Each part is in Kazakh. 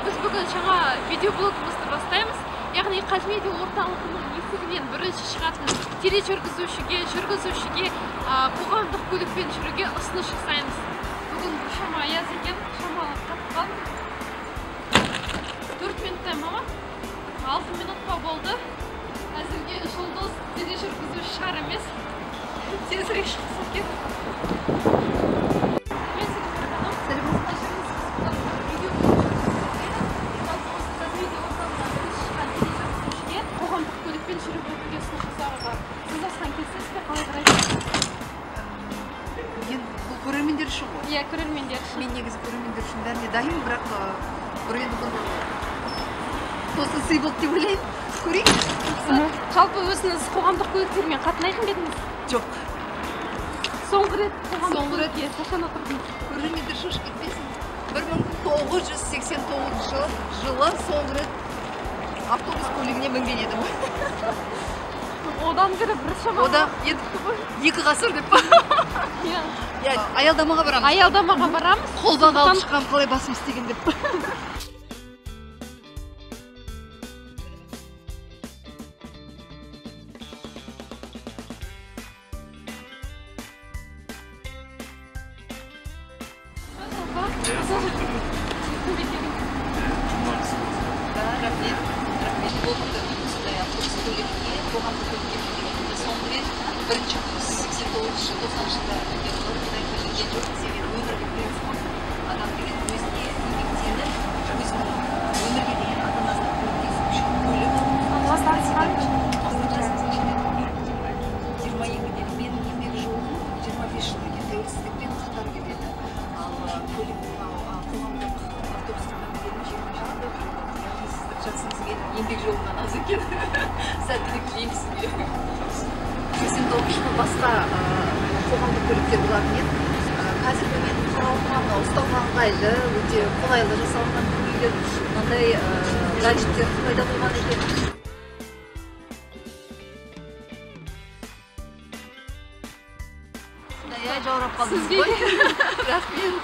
біз бүгін жаңа видеоблогымызды бастаймыз. Яғни Қазмедиа орталығының есігінен бірінші шығатын тележүргізушіге, қоғамдық көлікпен жүруге ұсыныс жасаймыз. Бүгін шама аяз екен, шамалы қатқан. 4 минуттай мама, 6 минутқа болды. Әзірге жұлдыз тележүргізуші шығар емес. Тезірек шықса екен. Көрермендер үшін ғой? Иә, көрермендер үшін. Мен негізі көрермендер үшін бәріне дайын, бірақ бір енді бұны тосын сый болды деп ойлаймын. Көрейік. Жалпы өзіңіз қоғамдық көліктермен қатынайтын ба едіңіз? Жоқ. Соңғы рет қоғамдық көлікке қашан отырдыңыз? Көрермендер шошып кетпесін. 1989 жылы соңғы рет автобус көлігіне мінген едім. Одан бері бір шама. Ода 2 ғасыр деп па? Аялдамаға барамыз. Аялдамаға барамыз. Қолбаға алып шыққан қалай басым істеген деп па? Бірінші 89 жыл 90 жылдар Құдай келген жоқ, себебі өмірге қиылысқан адам деген өзіне еңбектеніп, өзінің өмірге деген ата-анасына көмектесу үшін көлік алып 22-ден менің еңбек жолым 25 жыл екен, тәуелсіздікпен қатар келеді. Ал көлік қоғамдық автобусқа мінгенім 20 жылда яғни сіздің жасыңыз менің еңбек жолымнан аз екен. Сәттілік тілеймін сізге. 89 жыл басқа қоғамдық көліктер болатын еді. Қазіргі мен қарауыма ұстауға ыңғайлы, өте қолайлы жасалған дүниелер, мынандай гаджеттер пайда болған екен. Жаурап қалдыңыз ғой. Рахмет.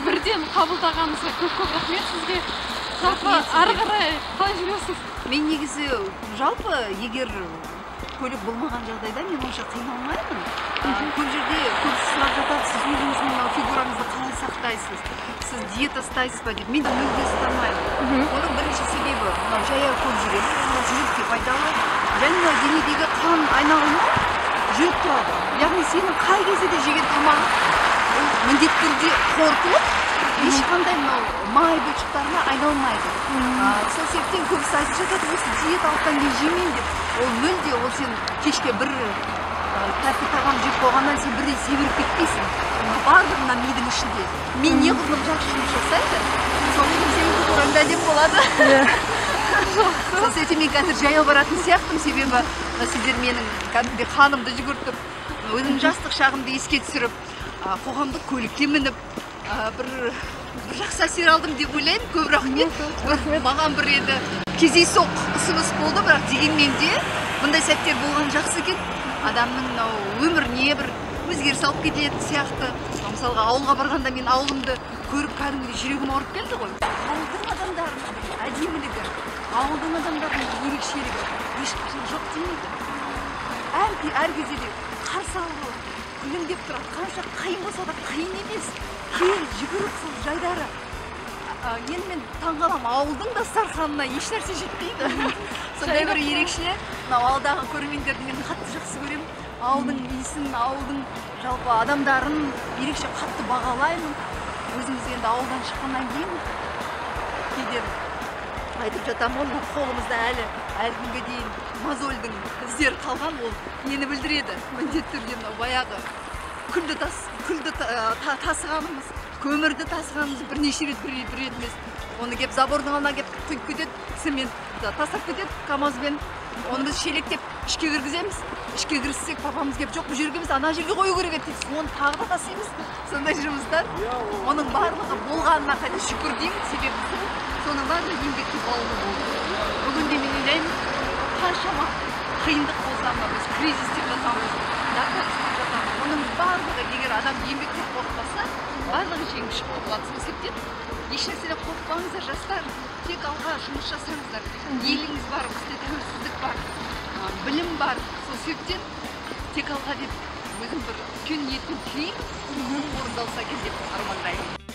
Бірден қабылдағаныңызға көп рахмет сізге. Жалпы ары қарай қалай жүресіз? Мен негізі жалпы егер көлік болмаған жағдайда мен онша қиналмаймын. Көп жерде көп сұрап жатады, сіз өзіңіздің фигураңызды қалай сақтайсыз? Сіз диета ұстайсыз ба деп. Мен де мүлде ұстамаймын. Оның бірінші себебі жаяу көп жүремін, жүрекке пайдалы. Және денедегі қан айналымы жүріп тұрады. Яғни сенің қай кезде де жеген тамағың міндетті түрде қорытылып, ешқандай май бұлшықтарына айналмайды. Сол себептен көбісі айтып жатады, осы диеталықтан кейін жемейін деп. Ол мүлде, ол сен кешке бір тәтті тағам жеп болғаннан сен бірдей себіріп кетпейсің. Барлығынан мидың ішінде. Мен не қылдым жақсы жұмыс жасайды, соның сенің көкораңда деп болады. Сол себептен мен қазір жаяу баратын сияқтым, себебі сіздер менің кәдімгідей қанымды жүгіртіп, өзімнің жастық шағымды еске түсіріп, қоғамдық көлікке мініп, бір жақсы әсер алдым деп ойлаймын. Көп рахмет. Маған бір еді кездейсоқ ұсыныс болды, бірақ дегенмен де бұндай сәттер болған жақсы екен. Адамның өміріне бір өзгеріс алып кететін сияқты. Мысалға ауылға барғанда мен ауылымды көріп кәдімгідей жүрегім ауырып келді ғой. Ауылдың адамдарының әдемілігі, ауылдың адамдарының ерекшелігі ешқашан жоқ демейді. Әр кезде де қарсы алып, күлімдеп тұрады. Қанша қиын болса да қиын емес. Кел, жүгіріп сол жайдары. Енді мен таңғалам, ауылдың дастарханына еш нәрсе жетпейді. Сондай бір ерекше. Ауылдағы көрермендерді мен қатты жақсы көремін. Ауылдың иісін, ауылдың жалпы адамдарын ерекше қатты бағалаймын. Өзіміз енді ауылдан шыққаннан кейін кейде айтып жатамын, ол қолымызда әлі күнге дейін мозольдің іздері қалған, ол нені білдіреді? Міндетті түрде баяғы күлді тасығанымыз, көмірді тасығанымыз бірнеше рет бір емес. Оны кеп забордың алдына кеп құйып кетеді, цемент тастап кетеді КамАЗбен. Оны біз шелектеп ішке кіргіземіз. Ішке кіргізсек, папамыз кеп жоқ, бұл жерге біз ана жерге қою керек еді. Оны тағы да тасимыз. Сондай жұмыстар. Оның барлығы болғанына қайта шүкір деймін, себебі соның барлығы еңбектің бауыры болды. Бүгінде мен ойлаймын, қаншама қиындық болса ма, біз кризис деп жатамыз, наркотик деп жатамыз. Оның барлығы егер адам еңбектен қорықпаса, барлығы жеңіп шығып болады. Сол себептен еш нәрседен қорықпаңыздар жастар. тек алға жұмыс жасаңыздар. Еліңіз бар, бізде тәуелсіздік бар, білім бар. Сол себептен тек алға деп өзім бір үлкен ниетпен тілеймін, орындалса екен деп армандаймын.